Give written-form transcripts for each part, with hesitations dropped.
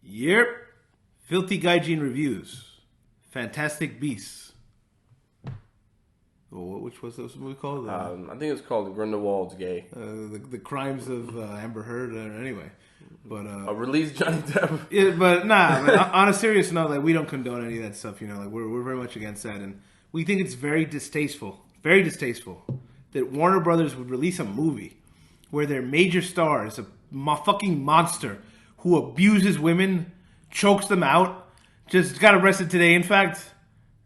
Yep. Filthy Gaijin Reviews. Fantastic Beasts. Oh, which was this movie called? I think it's called Grindelwald's Gay. The Crimes of Amber Heard. Anyway. But Release Johnny Depp. Yeah, but nah. On a serious note, like, we don't condone any of that stuff. You know, like, we're very much against that, and we think it's very distasteful that Warner Brothers would release a movie where their major star is a fucking monster who abuses women, chokes them out. Just got arrested today, in fact,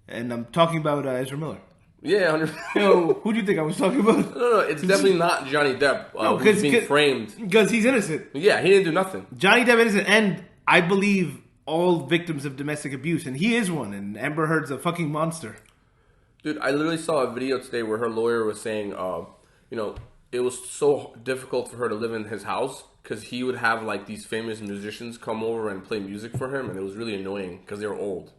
and I'm talking about Ezra Miller. Yeah, 100%. Yo, who do you think I was talking about? No, it's definitely not Johnny Depp who's being framed. Because he's innocent. Yeah, he didn't do nothing. Johnny Depp is innocent, and I believe all victims of domestic abuse, and he is one, and Amber Heard's a fucking monster. Dude, I literally saw a video today where her lawyer was saying, it was so difficult for her to live in his house because he would have, like, these famous musicians come over and play music for him, and it was really annoying because they were old.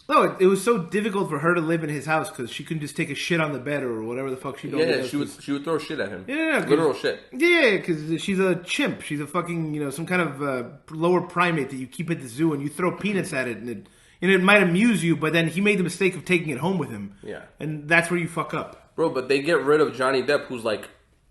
No, it was so difficult for her to live in his house because she couldn't just take a shit on the bed or whatever the fuck she does. Yeah, she would throw shit at him. Yeah, literal shit. Yeah, because she's a chimp. She's a fucking, some kind of lower primate that you keep at the zoo and you throw peanuts at it and it might amuse you, but then he made the mistake of taking it home with him. Yeah. And that's where you fuck up. Bro, but they get rid of Johnny Depp, who's like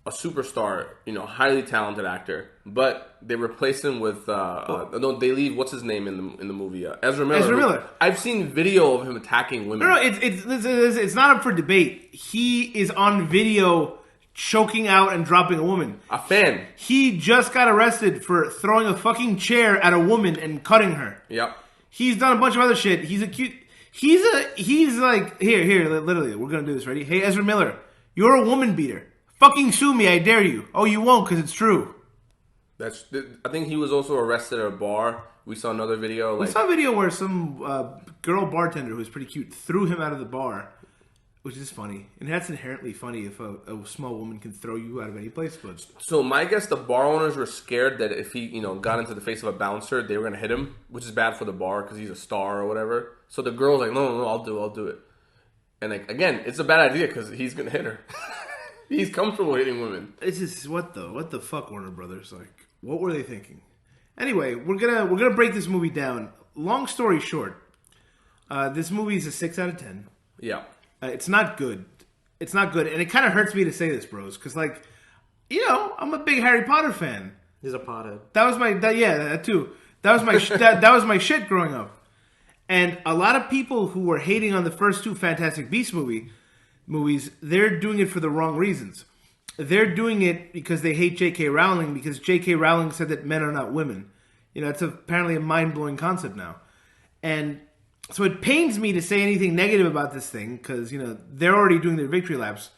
a superstar, highly talented actor, but they replace him with no, they leave what's his name in the movie, Ezra Miller. Ezra Miller. I've seen video of him attacking women. No, it's not up for debate. He is on video choking out and dropping a woman. A fan. He just got arrested for throwing a fucking chair at a woman and cutting her. Yep. He's done a bunch of other shit. He's accused. He's like, here, literally, we're gonna do this. Ready? Hey, Ezra Miller, you're a woman beater. Fucking sue me, I dare you. Oh, you won't, because it's true. I think he was also arrested at a bar. We saw another video. We saw a video where some girl bartender who was pretty cute threw him out of the bar, which is funny. And that's inherently funny if a small woman can throw you out of any place. But so my guess, the bar owners were scared that if he, got into the face of a bouncer, they were going to hit him, which is bad for the bar because he's a star or whatever. So the girl's like, no, I'll do it. And like, again, it's a bad idea because he's going to hit her. He's comfortable hitting women. It's just what the fuck, Warner Brothers? Like, what were they thinking? Anyway, we're gonna break this movie down. Long story short, this movie is a 6 out of 10. Yeah, it's not good. It's not good, and it kind of hurts me to say this, bros, because I'm a big Harry Potter fan. He's a pothead. That was that too. That was my that was my shit growing up, and a lot of people who were hating on the first two Fantastic Beasts movies, they're doing it for the wrong reasons. They're doing it because they hate J.K. Rowling, because J.K. Rowling said that men are not women. It's apparently a mind-blowing concept now. And so it pains me to say anything negative about this thing, because, they're already doing their victory laps.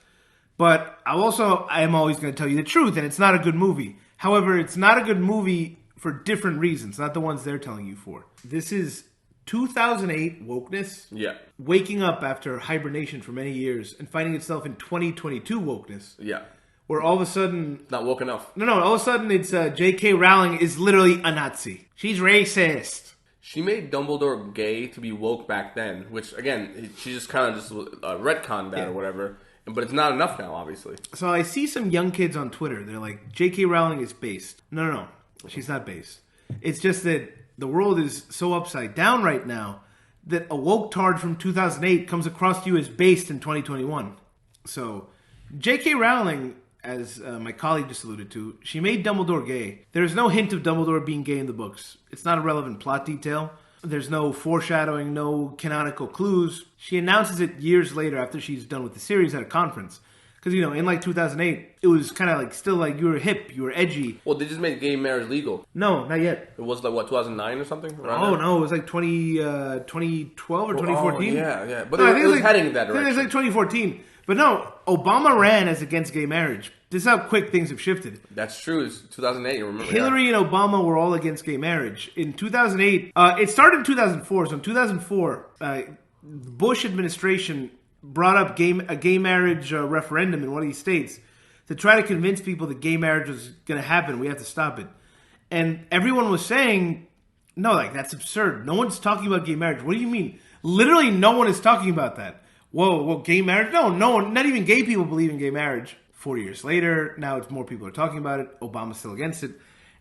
But I am always going to tell you the truth, and it's not a good movie. However, it's not a good movie for different reasons, not the ones they're telling you for. This is 2008 wokeness, waking up after hibernation for many years and finding itself in 2022 wokeness, where all of a sudden, not woke enough. No, all of a sudden it's J.K. Rowling is literally a Nazi. She's racist. She made Dumbledore gay to be woke back then, which again, she just kind of retconned that or whatever. But it's not enough now, obviously. So I see some young kids on Twitter. They're like, J.K. Rowling is based. No, she's not based. It's just that the world is so upside down right now that a woke tard from 2008 comes across to you as based in 2021. So, J.K. Rowling, as my colleague just alluded to, she made Dumbledore gay. There's no hint of Dumbledore being gay in the books. It's not a relevant plot detail. There's no foreshadowing, no canonical clues. She announces it years later after she's done with the series at a conference. Because, in 2008, it was kind of still you were hip, you were edgy. Well, they just made gay marriage legal. No, not yet. It was 2009 or something? No, it was 2012 or 2014. Yeah. But it was heading in that direction. I think it was 2014. But no, Obama ran as against gay marriage. This is how quick things have shifted. That's true. It's 2008, you remember. Hillary and Obama were all against gay marriage. In 2008, it started in 2004. So in 2004, Bush administration brought up a gay marriage referendum in one of these states to try to convince people that gay marriage was going to happen. We have to stop it. And everyone was saying, no, that's absurd. No one's talking about gay marriage. What do you mean? Literally no one is talking about that. Whoa, gay marriage? No one, not even gay people believe in gay marriage. 4 years later, now it's more people are talking about it. Obama's still against it.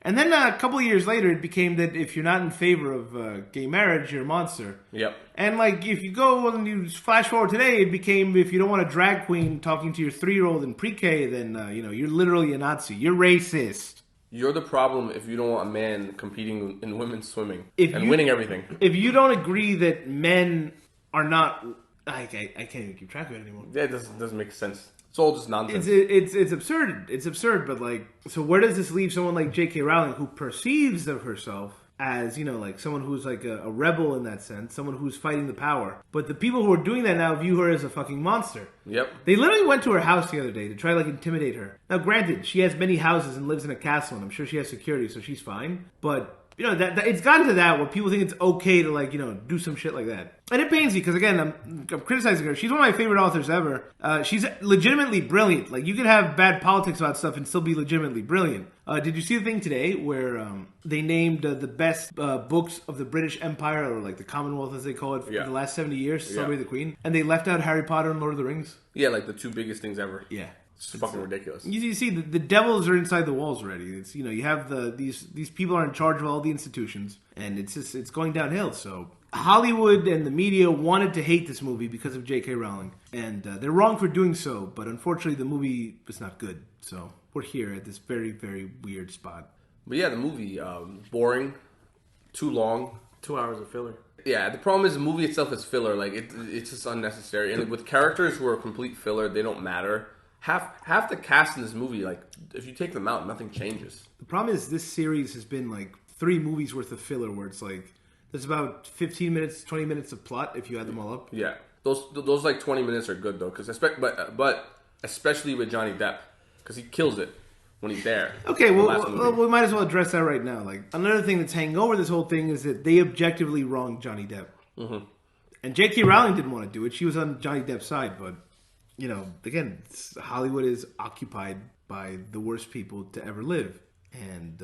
And then a couple of years later, it became that if you're not in favor of gay marriage, you're a monster. Yep. And like, if you go and you flash forward today, it became if you don't want a drag queen talking to your 3-year-old in pre-K, then you're literally a Nazi. You're racist. You're the problem if you don't want a man competing in women's swimming and winning everything. If you don't agree that men are not... I can't even keep track of it anymore. Yeah, it doesn't make sense. It's all just nonsense. It's absurd. It's absurd, but like... So where does this leave someone like J.K. Rowling, who perceives of herself as, like someone who's like a rebel in that sense, someone who's fighting the power. But the people who are doing that now view her as a fucking monster. Yep. They literally went to her house the other day to try to like intimidate her. Now granted, she has many houses and lives in a castle, and I'm sure she has security, so she's fine. But, that it's gotten to that where people think it's okay to like, do some shit like that. And it pains me because, again, I'm criticizing her. She's one of my favorite authors ever. She's legitimately brilliant. Like, you can have bad politics about stuff and still be legitimately brilliant. Did you see the thing today where they named the best books of the British Empire, or like the Commonwealth as they call it, for the last 70 years to celebrate the Queen? And they left out Harry Potter and Lord of the Rings? Yeah, like the 2 biggest things ever. Yeah. It's fucking ridiculous. You see, the devils are inside the walls already. It's you have these people are in charge of all the institutions, and it's going downhill. So Hollywood and the media wanted to hate this movie because of J.K. Rowling, and they're wrong for doing so. But unfortunately, the movie was not good. So we're here at this very, very weird spot. But yeah, the movie boring, too long, 2 hours of filler. Yeah, the problem is the movie itself is filler. Like it's just unnecessary, and with characters who are complete filler, they don't matter. Half the cast in this movie, like, if you take them out, nothing changes. The problem is this series has been like 3 movies worth of filler, where it's like there's about 15 minutes, 20 minutes of plot if you add them all up. Yeah, those like 20 minutes are good though, but especially with Johnny Depp, because he kills it when he's there. Okay, well, we might as well address that right now. Like, another thing that's hanging over this whole thing is that they objectively wronged Johnny Depp, and J.K. Rowling didn't want to do it. She was on Johnny Depp's side, but. Again, Hollywood is occupied by the worst people to ever live. And,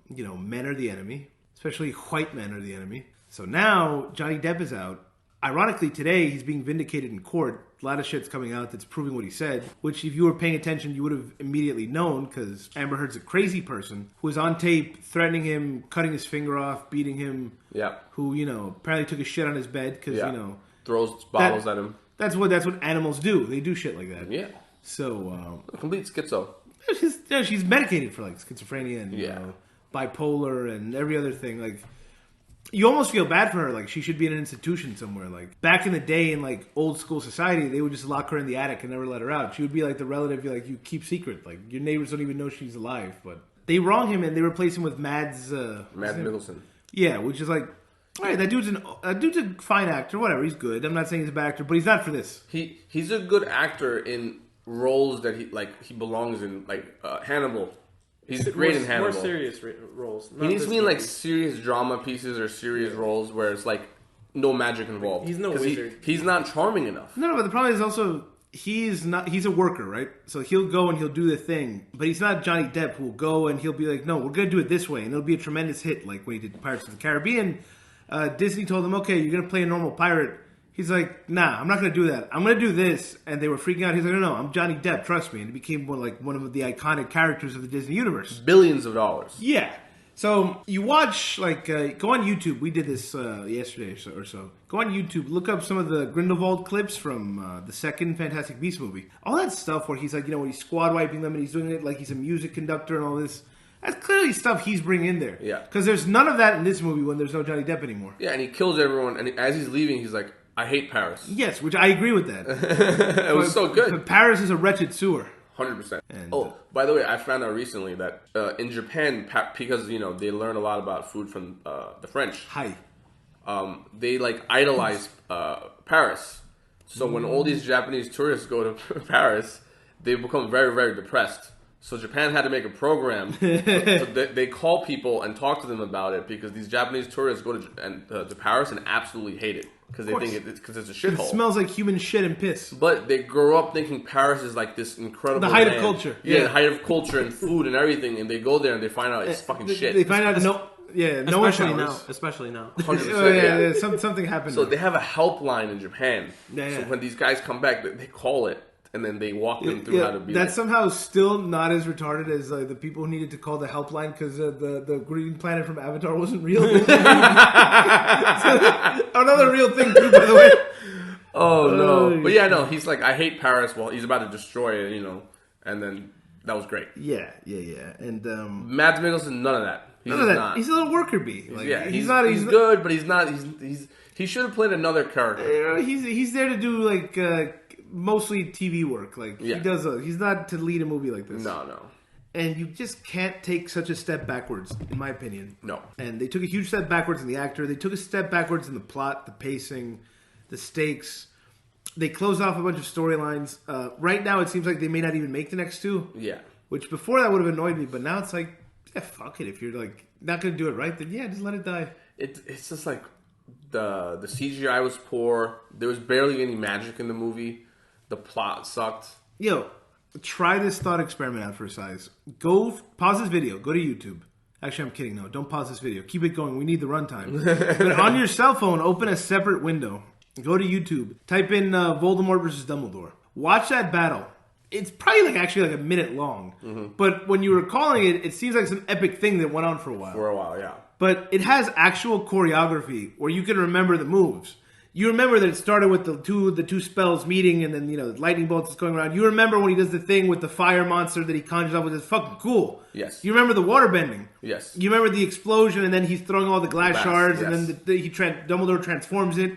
men are the enemy. Especially white men are the enemy. So now, Johnny Depp is out. Ironically, today, he's being vindicated in court. A lot of shit's coming out that's proving what he said. Which, if you were paying attention, you would have immediately known. Because Amber Heard's a crazy person who was on tape threatening him, cutting his finger off, beating him. Yeah. Who, apparently took a shit on his bed because, throws bottles at him. That's what animals do. They do shit like that. Yeah. So complete schizo. She's medicated for like schizophrenia and bipolar and every other thing. Like, you almost feel bad for her. Like, she should be in an institution somewhere. Like, back in the day in like old school society, they would just lock her in the attic and never let her out. She would be like the relative you keep secret. Like, your neighbors don't even know she's alive. But they wrong him and they replace him with Mads Mikkelsen. Yeah, which is like. All right, that dude's a fine actor, whatever. He's good. I'm not saying he's a bad actor, but he's not for this. He's a good actor in roles that he belongs in, like Hannibal. He's great in Hannibal. More serious roles. He needs to be in like serious drama pieces or serious roles where it's like no magic involved. He's no wizard. He's not charming enough. No, but the problem is also he's a worker, right? So he'll go and he'll do the thing, but he's not Johnny Depp who will go and he'll be like, no, we're gonna do it this way, and it'll be a tremendous hit, like when he did Pirates of the Caribbean. Disney told him, okay, you're going to play a normal pirate. He's like, nah, I'm not going to do that. I'm going to do this. And they were freaking out. He's like, no, I'm Johnny Depp, trust me. And it became one of the iconic characters of the Disney universe. Billions of dollars. Yeah. So you watch, go on YouTube. We did this yesterday or so. Go on YouTube, look up some of the Grindelwald clips from the second Fantastic Beasts movie. All that stuff where he's like, when he's squad wiping them and he's doing it like he's a music conductor and all this. That's clearly stuff he's bringing in there. Yeah. Because there's none of that in this movie when there's no Johnny Depp anymore. Yeah, and he kills everyone. And as he's leaving, he's like, I hate Paris. Yes, which I agree with that. It was so good. But Paris is a wretched sewer. 100%. By the way, I found out recently that in Japan, because, they learn a lot about food from the French. Hi. They, idolize Paris. So when all these Japanese tourists go to Paris, they become very, very depressed. So Japan had to make a program. So they call people and talk to them about it because these Japanese tourists go to Paris and absolutely hate it because they think it's a shithole. It smells like human shit and piss. But they grow up thinking Paris is like this incredible the height land. of culture. Yeah, the height of culture and food and everything. And they go there and they find out it's fucking shit. They find out especially now. 100%, something happened. So they have a helpline in Japan. Yeah. So when these guys come back, they call it. and then they walk them through how to be. That's somehow still not as retarded as the people who needed to call the helpline because the green planet from Avatar wasn't real. Another real thing too, by the way. Oh no! But yeah, no. He's like, I hate Paris. Well, he's about to destroy it, and then that was great. Yeah. And Mads Mikkelsen, none of that. None of that. Not. He's a little worker bee. Like, he's not. He's good, but he's not. He should have played another character. He's there to do like mostly TV work. Like he does. He's not to lead a movie like this. No. And you just can't take such a step backwards, in my opinion. No. And they took a huge step backwards in the actor. They took a step backwards in the plot, the pacing, the stakes. They closed off a bunch of storylines. Right now, it seems like they may not even make the next two. Yeah. Which before that would have annoyed me, but now it's like, yeah, fuck it. If you're like not going to do it right, then yeah, just let it die. It's just like the CGI was poor. There was barely any magic in the movie. The plot sucked. Yo, try this thought experiment out for size. Go pause this video. Go to YouTube. Actually, I'm kidding. No, don't pause this video. Keep it going. We need the runtime. But on your cell phone, open a separate window. Go to YouTube. Type in Voldemort versus Dumbledore. Watch that battle. It's probably actually like a minute long. Mm-hmm. But when you were calling it, it seems like some epic thing that went on for a while. For a while, yeah. But it has actual choreography where you can remember the moves. You remember that it started with the two spells meeting, and then lightning bolts is going around. You remember when he does the thing with the fire monster that he conjures up with. It's fucking cool. Yes. You remember the water bending. Yes. You remember the explosion, and then he's throwing all the glass shards, yes. and then Dumbledore transforms it,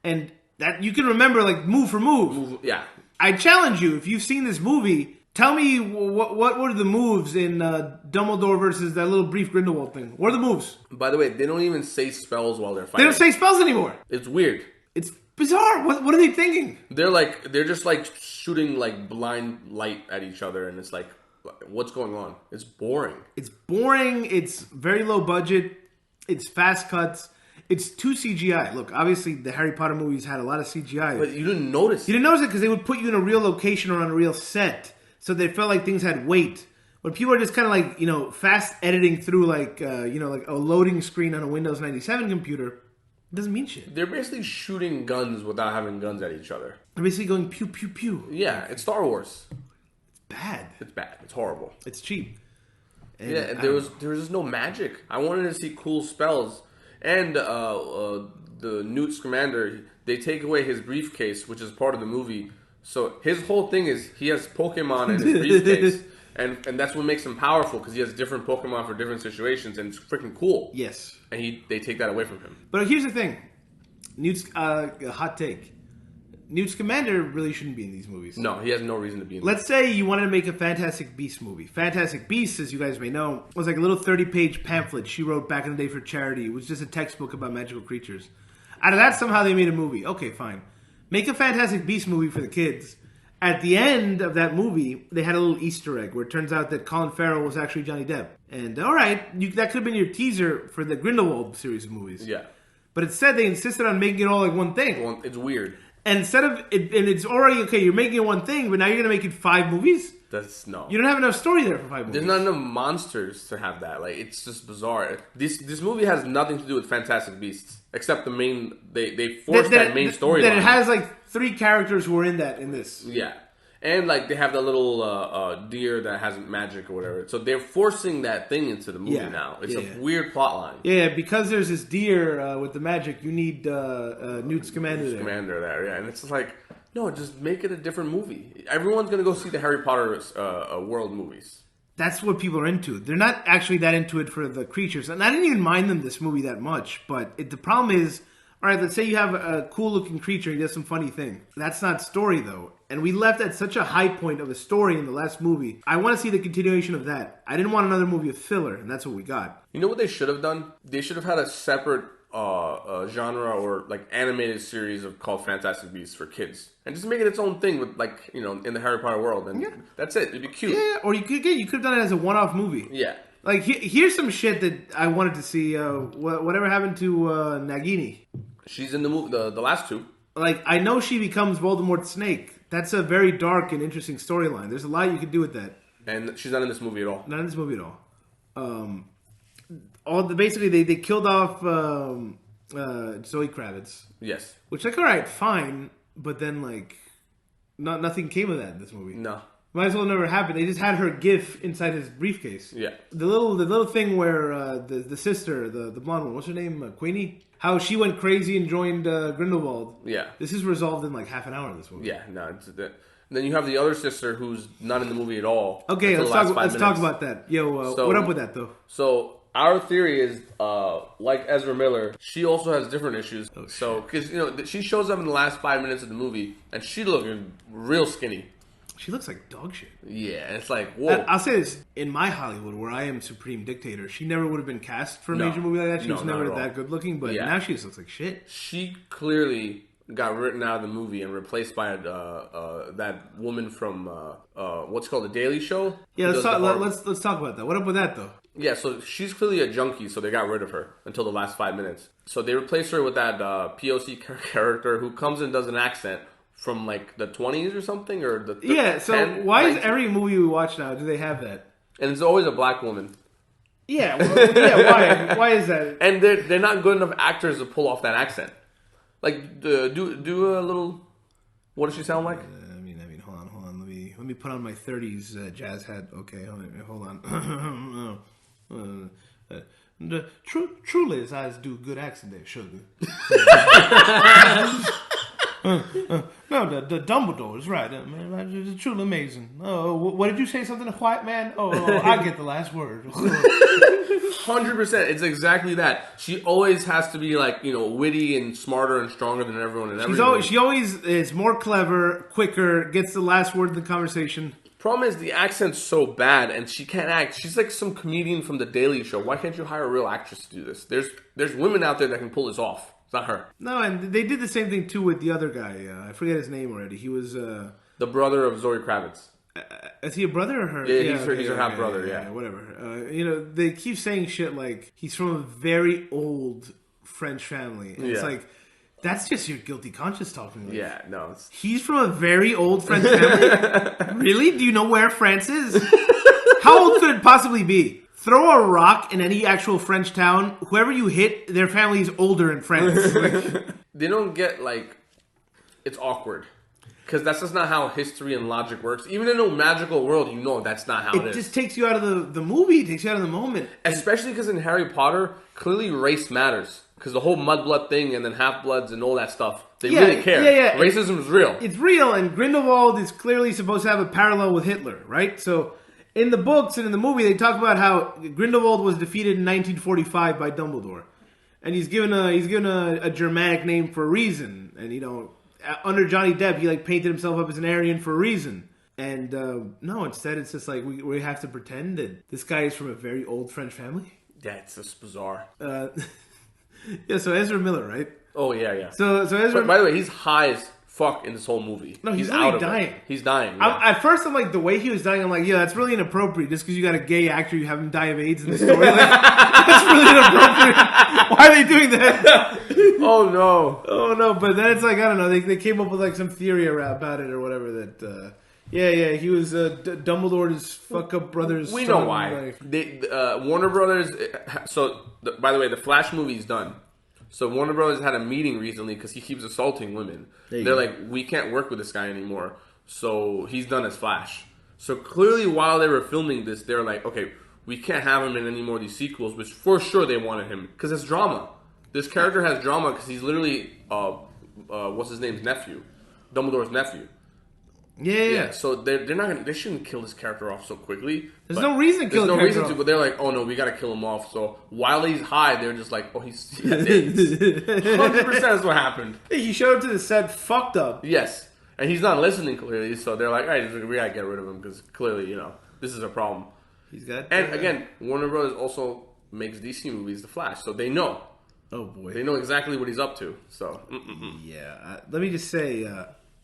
and that you can remember like move for move. Yeah. I challenge you, if you've seen this movie, tell me what were the moves in Dumbledore versus that little brief Grindelwald thing. What are the moves? By the way, they don't even say spells while they're fighting. They don't say spells anymore. It's weird. It's bizarre. What are they thinking? They're just like shooting like blind light at each other, and it's like, what's going on? It's boring. It's boring. It's very low budget. It's fast cuts. It's too CGI. Look, obviously the Harry Potter movies had a lot of CGI. But you didn't notice it. You didn't notice it because they would put you in a real location or on a real set. So they felt like things had weight. When people are just kind of like, fast editing through like a loading screen on a Windows 97 computer, it doesn't mean shit. They're basically shooting guns without having guns at each other. They're basically going pew, pew, pew. Yeah, it's Star Wars. It's bad. It's bad. It's horrible. It's cheap. And there was just no magic. I wanted to see cool spells. And the Newt Scamander, they take away his briefcase, which is part of the movie. So his whole thing is he has Pokemon in his briefcase. And that's what makes him powerful, because he has different Pokemon for different situations, and it's freaking cool. Yes. And they take that away from him. But here's the thing. Newt's hot take. Newt Scamander really shouldn't be in these movies. No, he has no reason to be in Let's say you wanted to make a Fantastic Beasts movie. Fantastic Beasts, as you guys may know, was like a little 30-page pamphlet she wrote back in the day for charity. It was just a textbook about magical creatures. Out of that, somehow they made a movie. Okay, fine. Make a Fantastic Beasts movie for the kids. At the end of that movie, they had a little Easter egg where it turns out that Colin Farrell was actually Johnny Depp. And all right, that could have been your teaser for the Grindelwald series of movies. Yeah. But instead, they insisted on making it all like one thing. It's weird. And instead of it, and it's already okay. You're making it one thing, but now you're gonna make it 5 movies. No. You don't have enough story there for 5 movies. There's not enough monsters to have that. Like, it's just bizarre. This movie has nothing to do with Fantastic Beasts except the main. They forced that main storyline. That it has like 3 characters who are in this. Yeah. And, like, they have the little deer that has magic or whatever. So they're forcing that thing into the movie now. It's a weird plot line. Yeah, because there's this deer with the magic, you need Newt Scamander there. Yeah. And it's just like, no, just make it a different movie. Everyone's going to go see the Harry Potter world movies. That's what people are into. They're not actually that into it for the creatures. And I didn't even mind them this movie that much. But the problem is, all right, let's say you have a cool-looking creature and he does some funny thing. That's not story, though. And we left at such a high point of a story in the last movie. I want to see the continuation of that. I didn't want another movie of filler, and that's what we got. You know what they should have done? They should have had a separate genre or like animated series called Fantastic Beasts for kids, and just make it its own thing with in the Harry Potter world, and that's it. It'd be cute. Yeah, or you could have done it as a one-off movie. Yeah. Like here's some shit that I wanted to see. Whatever happened to Nagini? She's in the movie, the last 2. Like, I know she becomes Voldemort's snake. That's a very dark and interesting storyline. There's a lot you could do with that. And she's not in this movie at all. Not in this movie at all. Basically, they killed off Zoe Kravitz. Yes. Which, like, all right, fine. But then, like, nothing came of that in this movie. No. Might as well never happened. They just had her GIF inside his briefcase. Yeah. The little thing where the sister, the blonde one, what's her name, Queenie? How she went crazy and joined Grindelwald. Yeah. This is resolved in like half an hour. This movie. Yeah. No. It's that. Then you have the other sister who's not in the movie at all. Okay, let's talk about that. Yo, what up with that though? So our theory is, like Ezra Miller, she also has different issues. Oh, so because she shows up in the last 5 minutes of the movie, and she looking real skinny. She looks like dog shit. Yeah, and it's like, whoa. I'll say this. In my Hollywood, where I am supreme dictator, she never would have been cast for a major movie like that. She was never that good looking, but now she just looks like shit. She clearly got written out of the movie and replaced by that woman from, what's called The Daily Show. Yeah, let's talk about that. What up with that, though? Yeah, so she's clearly a junkie, so they got rid of her until the last 5 minutes. So they replaced her with that POC character who comes and does an accent from like the 20s or something, or the 10, so why 19? Is every movie we watch now, do they have that? And it's always a black woman. Yeah, why? Why is that? And they're not good enough actors to pull off that accent. Like, do a little. What does she sound like? I mean, hold on. Let me put on my 30s jazz hat. Okay, hold on. Truly, his eyes do a good accent there, sugar. No, the Dumbledore is right. Man, it's truly amazing. Oh, what did you say? Something a white man? Oh, I get the last word. 100%. It's exactly that. She always has to be like, witty and smarter and stronger than everyone. And she always is more clever, quicker, gets the last word in the conversation. Problem is the accent's so bad and she can't act. She's like some comedian from The Daily Show. Why can't you hire a real actress to do this? There's women out there that can pull this off. It's not her. No, and they did the same thing too with the other guy. I forget his name already. He was the brother of Zoe Kravitz. Is he a brother or her? Yeah, he's her half brother. Yeah, whatever. They keep saying shit like he's from a very old French family. And it's like, that's just your guilty conscience talking. Like, yeah, no. He's from a very old French family? Really? Do you know where France is? How old could it possibly be? Throw a rock in any actual French town. Whoever you hit, their family is older in France. They don't get, it's awkward. Because that's just not how history and logic works. Even in a magical world, that's not how it is. It just takes you out of the movie. It takes you out of the moment. Especially because in Harry Potter, clearly race matters. Because the whole mudblood thing and then half-bloods and all that stuff, they really care. Yeah. Racism is real. It's real, and Grindelwald is clearly supposed to have a parallel with Hitler, right? So in the books and in the movie, they talk about how Grindelwald was defeated in 1945 by Dumbledore. And he's given a Germanic name for a reason. And, under Johnny Depp, he painted himself up as an Aryan for a reason. And no, instead it's just like we have to pretend that this guy is from a very old French family. Yeah, it's just bizarre. Yeah, so Ezra Miller, right? Oh, yeah. So Ezra... By the way, he's high as fuck in this whole movie. No, he's out of dying. He's dying. Yeah. At first, I'm like, the way he was dying, I'm like, yeah, that's really inappropriate. Just because you got a gay actor, you have him die of AIDS in the story. That's really inappropriate. Why are they doing that? Oh, no. But then it's like, I don't know. They came up with some theory about it or whatever that... he was Dumbledore's fuck up brother's. We know why. Warner Brothers. By the way, the Flash movie is done. So Warner Brothers had a meeting recently because he keeps assaulting women. They're like, we can't work with this guy anymore. So he's done as Flash. So clearly, while they were filming this, they were like, okay, we can't have him in any more of these sequels. Which for sure they wanted him because it's drama. This character has drama because he's literally what's his name's nephew, Dumbledore's nephew. Yeah. So they're not gonna. They shouldn't kill this character off so quickly. There's no reason to kill him. There's no reason to, but they're like, oh no, we gotta kill him off. So while he's high, they're just like, oh, he has AIDS. 100% is what happened. He showed up to the set fucked up. Yes, and he's not listening clearly. So they're like, all right, we gotta get rid of him because clearly, this is a problem. He's got. And again, Warner Brothers also makes DC movies, The Flash, so they know. Oh boy, they know exactly what he's up to. So yeah, let me just say.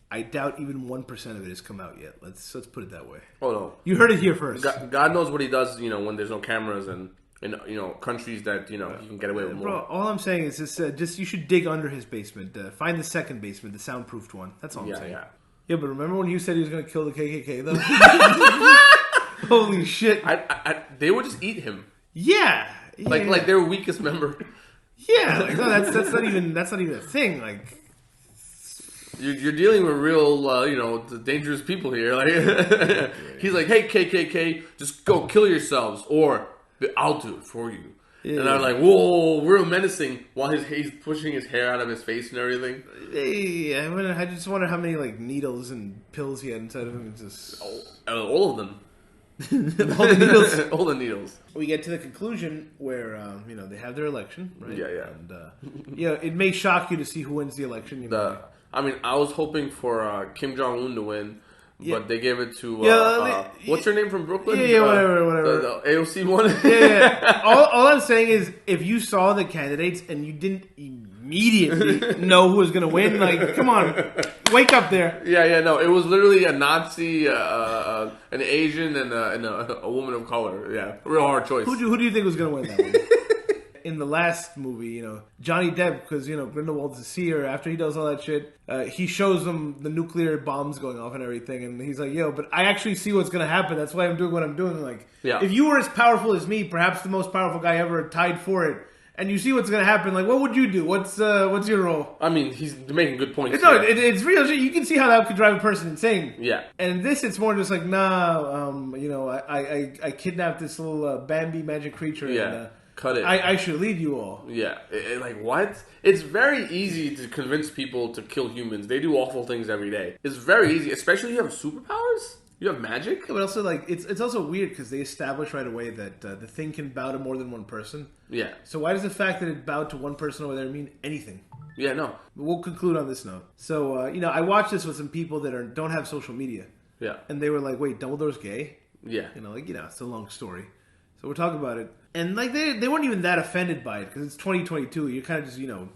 I doubt even 1% of it has come out yet. Let's put it that way. Oh no, you heard it here first. God knows what he does. When there's no cameras and in countries that he can get away with more. Bro, all I'm saying is just you should dig under his basement. Find the second basement, the soundproofed one. That's all I'm saying. Yeah, but remember when you said he was going to kill the KKK though? Holy shit! They would just eat him. Yeah. Like their weakest member. Yeah, no, that's not even a thing. You're dealing with real, dangerous people here. Like he's like, hey, KKK, just go kill yourselves, or I'll do it for you. Yeah. And I'm like, whoa, real menacing, while he's pushing his hair out of his face and everything. Hey, I just wonder how many like needles and pills he had inside of him. Just all of them. all the needles. All the needles. We get to the conclusion where they have their election, right? Yeah. And it may shock you to see who wins the election. I was hoping for Kim Jong-un to win. Yeah. But they gave it to what's her name from Brooklyn? Yeah, whatever. The AOC one. Yeah. All I'm saying is, if you saw the candidates and you didn't immediately know who was going to win, like, come on, wake up there. Yeah. No, it was literally a Nazi, an Asian, and a woman of color. Yeah, real hard choice. Who do you think was going to win that one? In the last movie, Johnny Depp, because, Grindelwald's a seer, after he does all that shit, he shows them the nuclear bombs going off and everything, and he's like, but I actually see what's going to happen. That's why I'm doing what I'm doing. Like, if you were as powerful as me, perhaps the most powerful guy ever, tied for it, and you see what's going to happen, like, what would you do? What's your role? I mean, he's making good points. No, it's real shit. You can see how that could drive a person insane. Yeah. And this, it's more just like, I kidnapped this little Bambi magic creature. Yeah. And, cut it. I should lead you all. Yeah. Like, what? It's very easy to convince people to kill humans. They do awful things every day. It's very easy, especially if you have superpowers. You have magic. Yeah, but also, like, it's also weird because they establish right away that the thing can bow to more than one person. Yeah. So why does the fact that it bowed to one person over there mean anything? Yeah, no. We'll conclude on this note. So, I watched this with some people that don't have social media. Yeah. And they were like, wait, Dumbledore's gay? Yeah. It's a long story. So we're talking about it. And, like, they weren't even that offended by it because it's 2022. You're kind of just, you're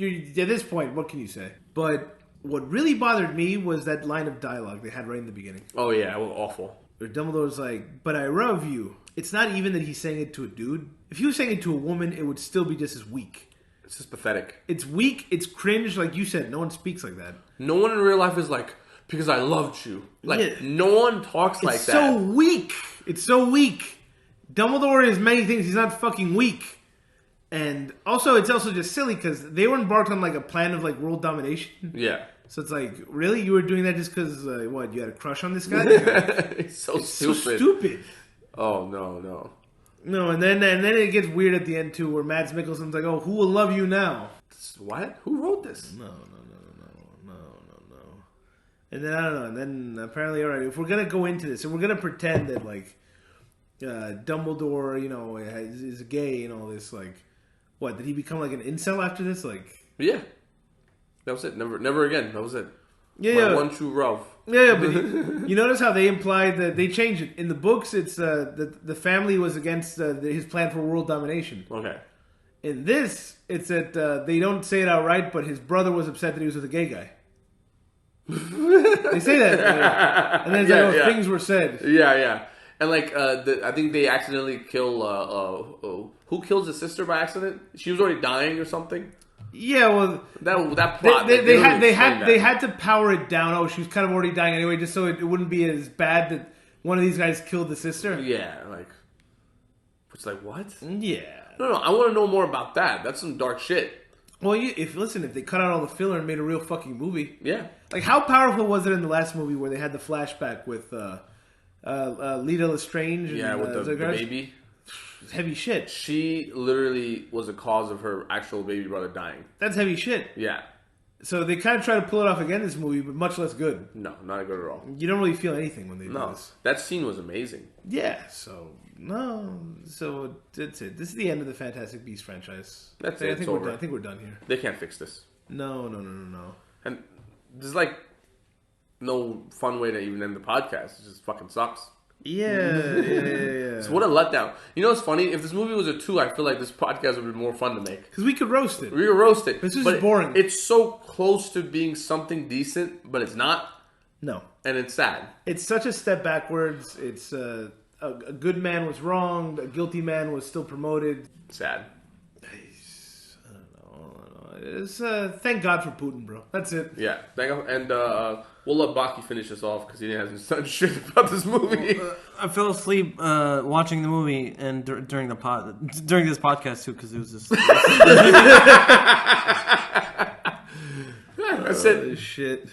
at this point, what can you say? But what really bothered me was that line of dialogue they had right in the beginning. Oh, yeah. It was awful. Where Dumbledore's like, but I love you. It's not even that he's saying it to a dude. If he was saying it to a woman, it would still be just as weak. It's just pathetic. It's weak. It's cringe. Like you said, no one speaks like that. No one in real life is like, because I loved you. Like, no one talks like that. It's so weak. It's so weak. Dumbledore is many things. He's not fucking weak. And also, it's also just silly because they were embarked on like a plan of like world domination. Yeah. So it's like, really? You were doing that just because, you had a crush on this guy? It's so stupid. Oh, no. No, and then it gets weird at the end too, where Mads Mikkelsen's like, "Oh, who will love you now?" What? Who wrote this? No. And then I don't know. And then apparently, all right, if we're gonna go into this, and we're gonna pretend that like Dumbledore, is gay and all this, like, what did he become like an incel after this? Like, yeah, that was it. Never again. That was it. Yeah. One true love. Yeah, but you notice how they implied that they changed it in the books. It's the family was against his plan for world domination. Okay. In this, it's that they don't say it outright, but his brother was upset that he was with a gay guy. They say that, and then it's things were said. Yeah, and like I think they accidentally kill. Who kills his sister by accident? She was already dying or something. Yeah, well, that plot. They had to power it down. Oh, she was kind of already dying anyway, just so it wouldn't be as bad that one of these guys killed the sister. Yeah, like it's like what? Yeah. No, I want to know more about that. That's some dark shit. Well, if they cut out all the filler and made a real fucking movie. Yeah. Like, how powerful was it in the last movie where they had the flashback with Lita Lestrange? Yeah, and, with the baby. Heavy shit. She literally was the cause of her actual baby brother dying. That's heavy shit. Yeah. So they kind of try to pull it off again in this movie, but much less good. No, not good at all. You don't really feel anything when they do this. That scene was amazing. Yeah, so that's it. This is the end of the Fantastic Beasts franchise. That's it. I think we're done here. They can't fix this. No. And there's like no fun way to even end the podcast. It just fucking sucks. Yeah. So what a letdown. You know what's funny? If this movie was a 2, I feel like this podcast would be more fun to make. Because we could roast it. We could roast it. This is boring. It's so close to being something decent, but it's not. No. And it's sad. It's such a step backwards. It's a good man was wronged. A guilty man was still promoted. Sad. I don't know. It's, thank God for Putin, bro. That's it. Yeah. Thank God. And we'll let Baki finish this off because he didn't have some shit about this movie. I fell asleep watching the movie and during this podcast too because it was just. That's it. Shit.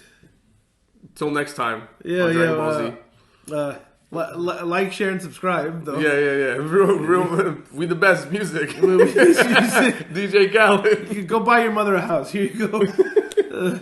Till next time. Yeah, on Dragon Ball Z. Like, share, and subscribe. Though. Yeah. Real. We the best music. DJ Khaled. You go buy your mother a house. Here you go.